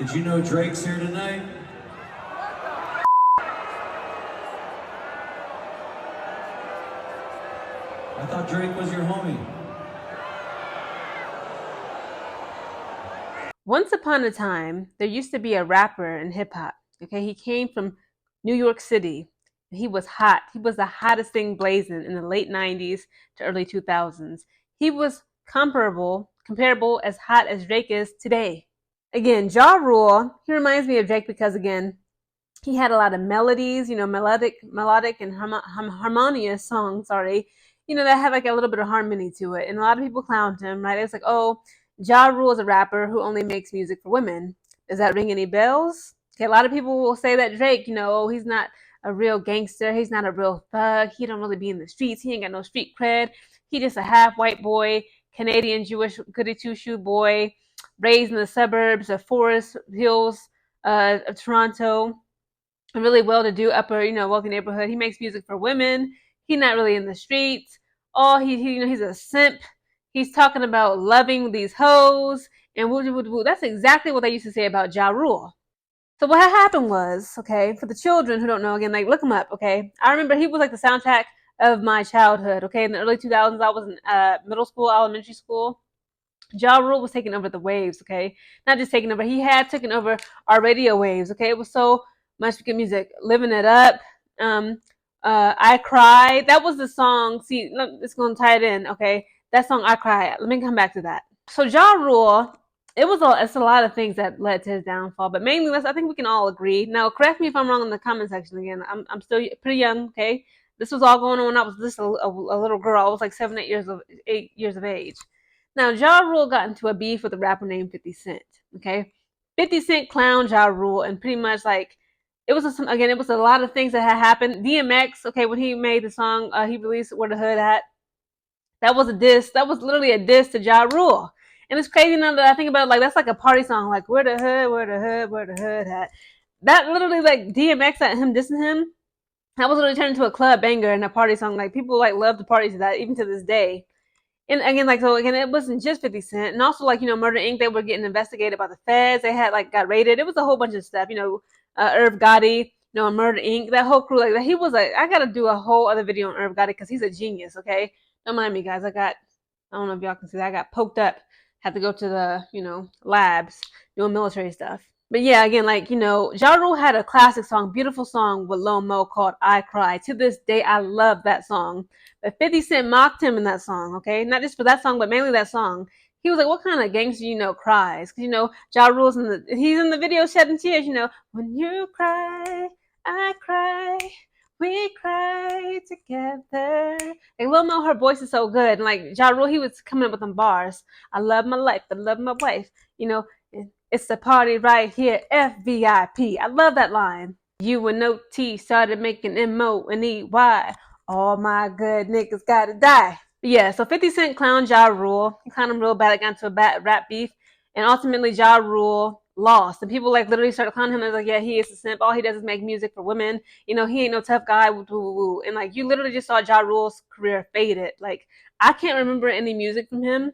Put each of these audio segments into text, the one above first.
Did you know Drake's here tonight? I thought Drake was your homie. Once upon a time, there used to be a rapper in hip hop. Okay, he came from New York City. And he was hot. He was the hottest thing blazing in the late 90s to early 2000s. He was comparable as hot as Drake is today. Again, Ja Rule, he reminds me of Drake because again, he had a lot of melodies, melodic and harmonious songs, that had like a little bit of harmony to it. And a lot of people clowned him, right? It's like, oh, Ja Rule is a rapper who only makes music for women. Does that ring any bells? Okay, a lot of people will say that Drake, oh, he's not a real gangster. He's not a real thug. He don't really be in the streets. He ain't got no street cred. He just a half white boy, Canadian Jewish goody two shoe boy, raised in the suburbs of Forest Hills of Toronto, a really well-to-do upper, wealthy neighborhood. He makes music for women. He's not really in the streets. Oh, he's a simp. He's talking about loving these hoes and woo woo woo. That's exactly what they used to say about Ja Rule. So what happened was, okay, for the children who don't know, again, like look him up, okay. I remember he was like the soundtrack of my childhood, okay. In the early 2000s, I was in middle school, elementary school. Ja Rule was taking over the waves, okay? Not just taking over, he had taken over our radio waves, okay? It was so much good music. Living It Up, I Cry. That was the song. See, it's going to tie it in, okay? That song, I Cry. Let me come back to that. So Ja Rule, it's a lot of things that led to his downfall, but mainly, I think we can all agree. Now, correct me if I'm wrong in the comment section again. I'm still pretty young, okay? This was all going on when I was just a little girl. I was like 8 years of age. Now, Ja Rule got into a beef with a rapper named 50 Cent. Okay, 50 Cent clowned Ja Rule, and pretty much like it was a lot of things that had happened. DMX, okay, when he made the song, he released "Where the Hood At." That was a diss. That was literally a diss to Ja Rule. And it's crazy now that I think about it, like that's like a party song, like "Where the Hood, Where the Hood, Where the Hood At." That literally like DMX at him dissing him. That was literally turned into a club banger and a party song. Like people like love the party to that even to this day. And again, it wasn't just 50 Cent. And also, Murder Inc., they were getting investigated by the feds. They had, got raided. It was a whole bunch of stuff, Irv Gotti, Murder Inc., that whole crew, like, he was, I got to do a whole other video on Irv Gotti because he's a genius, okay? Don't mind me, guys. I don't know if y'all can see that. I got poked up. Had to go to the, labs doing military stuff. But yeah, again, Ja Rule had a classic song, beautiful song with Lil Mo called I Cry. To this day, I love that song. But 50 Cent mocked him in that song, okay? Not just for that song, but mainly that song. He was like, what kind of gangster, cries? Because, Ja Rule's he's in the video shedding tears, when you cry, I cry, we cry together. Like, Lil Mo, her voice is so good. And, Ja Rule, he was coming up with them bars. I love my life, I love my wife, it's the party right here, FVIP. I love that line. You and no T started making MO and EY. All my good niggas gotta die. But yeah, so 50 Cent clowned Ja Rule. He clowned him real bad. It got into a bad rap beef. And ultimately, Ja Rule lost. And people literally started clowning him. It was like, yeah, he is a simp. All he does is make music for women. He ain't no tough guy. Woo, woo, woo. And you literally just saw Ja Rule's career faded. I can't remember any music from him,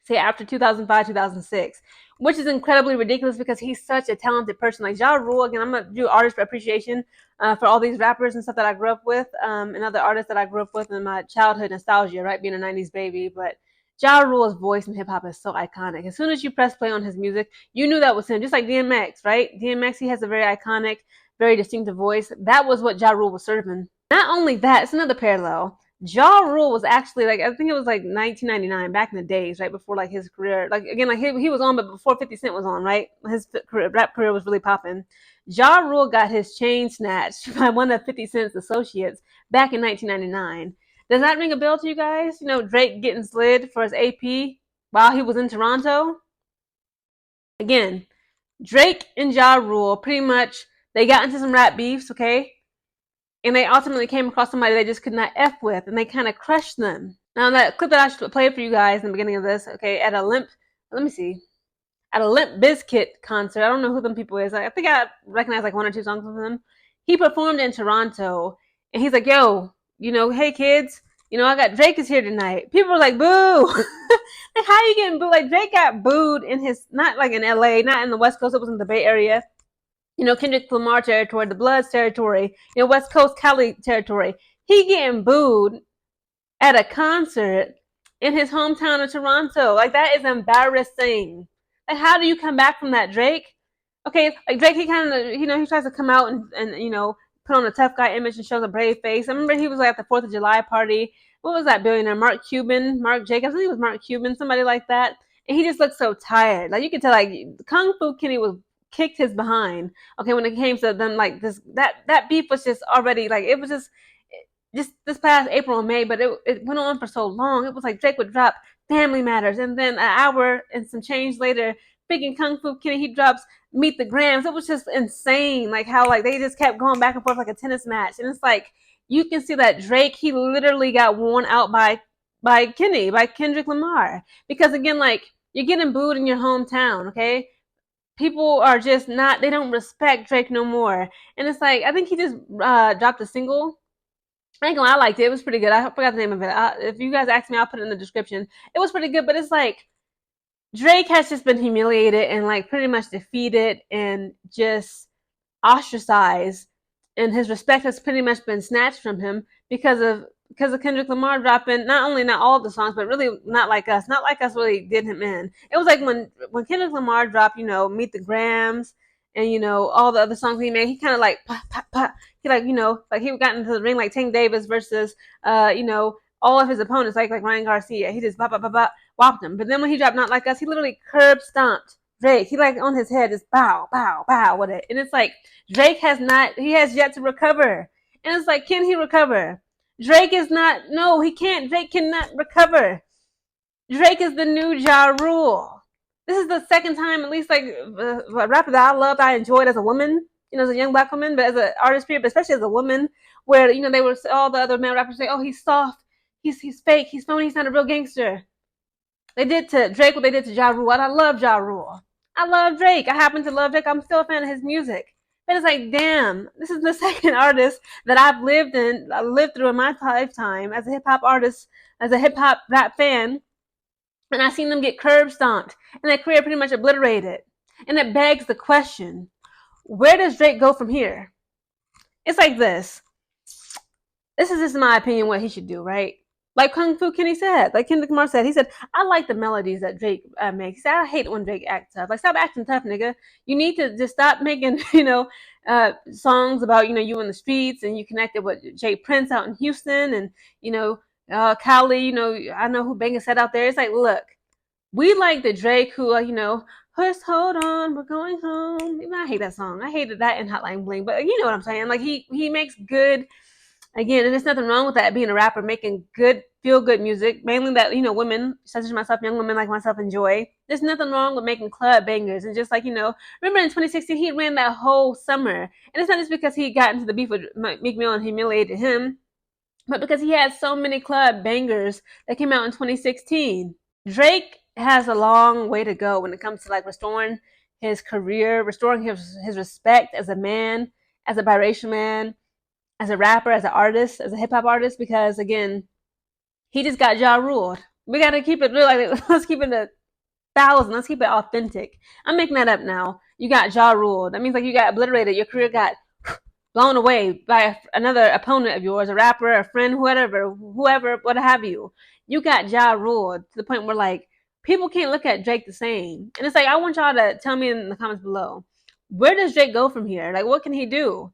say after 2005, 2006, which is incredibly ridiculous because he's such a talented person. Like Ja Rule, again, I'm gonna do artist appreciation for all these rappers and stuff that I grew up with, and other artists that I grew up with in my childhood nostalgia, right? Being a 90s baby, but Ja Rule's voice in hip hop is so iconic. As soon as you press play on his music, you knew that was him. Just like DMX, right? DMX, he has a very iconic, very distinctive voice. That was what Ja Rule was serving. Not only that, it's another parallel. Ja Rule was actually I think it was 1999, back in the days, right before his career. He was on, but before 50 Cent was on, right? His rap career was really popping. Ja Rule got his chain snatched by one of 50 Cent's associates back in 1999. Does that ring a bell to you guys? Drake getting slid for his AP while he was in Toronto. Again, Drake and Ja Rule pretty much they got into some rap beefs, okay? And they ultimately came across somebody they just could not F with, and they kind of crushed them. Now, that clip that I should play for you guys in the beginning of this, okay, at a Limp Bizkit concert. I don't know who them people is. I think I recognize one or two songs from them. He performed in Toronto, and he's like, yo, hey kids, I got Drake is here tonight. People were like, boo. Like, how you getting booed? Like, Drake got booed in his, not like in LA, not in the West Coast, it was in the Bay Area. Kendrick Lamar territory, the Bloods territory, West Coast Cali territory. He getting booed at a concert in his hometown of Toronto. Like, that is embarrassing. Like, how do you come back from that, Drake? Okay, like Drake, he kind of, he tries to come out and put on a tough guy image and shows a brave face. I remember he was like at the 4th of July party. What was that billionaire? Mark Cuban, Mark Jacobs. I think it was Mark Cuban, somebody like that. And he just looked so tired. Like, you could tell, like, Kung Fu Kenny was kicked his behind. Okay, when it came to them, like, that beef was just already, like, it was just this past April and May, but it went on for so long. It was like Drake would drop Family Matters, and then an hour and some change later, freaking Kung Fu Kenny, he drops Meet the Grams. It was just insane, like how like they just kept going back and forth like a tennis match, and it's like you can see that Drake, he literally got worn out by Kendrick Lamar, because again, like, you're getting booed in your hometown, okay? People are just not, they don't respect Drake no more, and it's like I think he just dropped a single. I ain't gonna lie, I liked it. It was pretty good. I forgot the name of it. If you guys ask me, I'll put it in the description. It was pretty good, but it's like Drake has just been humiliated and like pretty much defeated and just ostracized, and his respect has pretty much been snatched from him because of Kendrick Lamar dropping not all of the songs, but really Not Like Us. Not Like Us really did him in. It was like when Kendrick Lamar dropped, Meet the Grams and all the other songs he made, he kind of like pop, pop, pop. He like like he got into the ring like Tank Davis versus all of his opponents like Ryan Garcia. He just pop pop pop pop whopped him. But then when he dropped Not Like Us, he literally curb stomped Drake. He like on his head just bow bow bow with it, and it's like Drake has yet to recover. And it's like, can he recover? Drake is not, no, he can't. Drake cannot recover. Drake is the new Ja Rule. This is the second time, at least, like, a rapper that I loved, I enjoyed as a woman, as a young black woman, but as an artist period, but especially as a woman, where, they were, all the other male rappers say, oh, he's soft, he's fake, he's phony, he's not a real gangster. They did to Drake what they did to Ja Rule, and I love Ja Rule. I love Drake. I happen to love Drake. I'm still a fan of his music. But it's like, damn, this is the second artist that I've lived through in my lifetime as a hip hop artist, as a hip hop rap fan, and I've seen them get curb stomped and their career pretty much obliterated. And it begs the question, where does Drake go from here? It's like this. This is just my opinion what he should do, right? Like Kung Fu Kenny said, like Kendrick Lamar said, he said, I like the melodies that Drake makes. He said, I hate it when Drake acts tough. Like, stop acting tough, nigga. You need to just stop making, songs about, you in the streets, and you connected with Jay Prince out in Houston, and, Cali, I know who Banga said out there. It's like, look, we like the Drake who, just hold on, we're going home. Even I hate that song. I hated that in Hotline Bling, but you know what I'm saying? Like, he makes good. Again, and there's nothing wrong with that, being a rapper, making good, feel good music, mainly that, women, such as myself, young women like myself, enjoy. There's nothing wrong with making club bangers. And just like, remember in 2016, he ran that whole summer. And it's not just because he got into the beef with Meek Mill and humiliated him, but because he had so many club bangers that came out in 2016. Drake has a long way to go when it comes to like restoring his career, restoring his respect as a man, as a biracial man, as a rapper, as an artist, as a hip hop artist, because again, he just got Ja ruled. We gotta keep it real. Like, let's keep it 1,000. Let's keep it authentic. I'm making that up now. You got Ja ruled. That means like you got obliterated. Your career got blown away by another opponent of yours, a rapper, a friend, whoever, what have you. You got Ja ruled to the point where like people can't look at Drake the same. And it's like, I want y'all to tell me in the comments below, where does Drake go from here? Like, what can he do?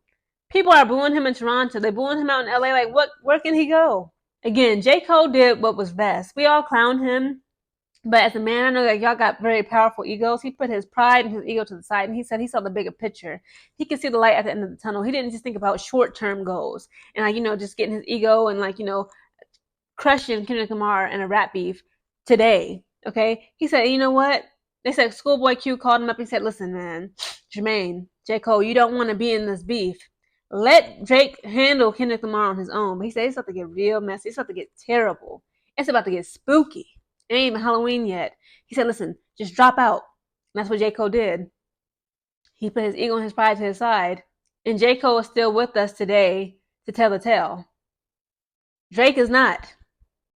People are booing him in Toronto. They're booing him out in LA. Like, where can he go? Again, J. Cole did what was best. We all clown him. But as a man, I know that y'all got very powerful egos. He put his pride and his ego to the side, and he said he saw the bigger picture. He could see the light at the end of the tunnel. He didn't just think about short-term goals and, like, just getting his ego and, like, crushing Kendrick Lamar in a rap beef today, okay? He said, you know what? They said Schoolboy Q called him up. He said, listen, man, Jermaine, J. Cole, you don't want to be in this beef. Let Drake handle Kendrick Lamar on his own. But he said it's about to get real messy. It's about to get terrible. It's about to get spooky. It ain't even Halloween yet. He said, listen, just drop out. And that's what J. Cole did. He put his ego and his pride to his side. And J. Cole is still with us today to tell the tale. Drake is not.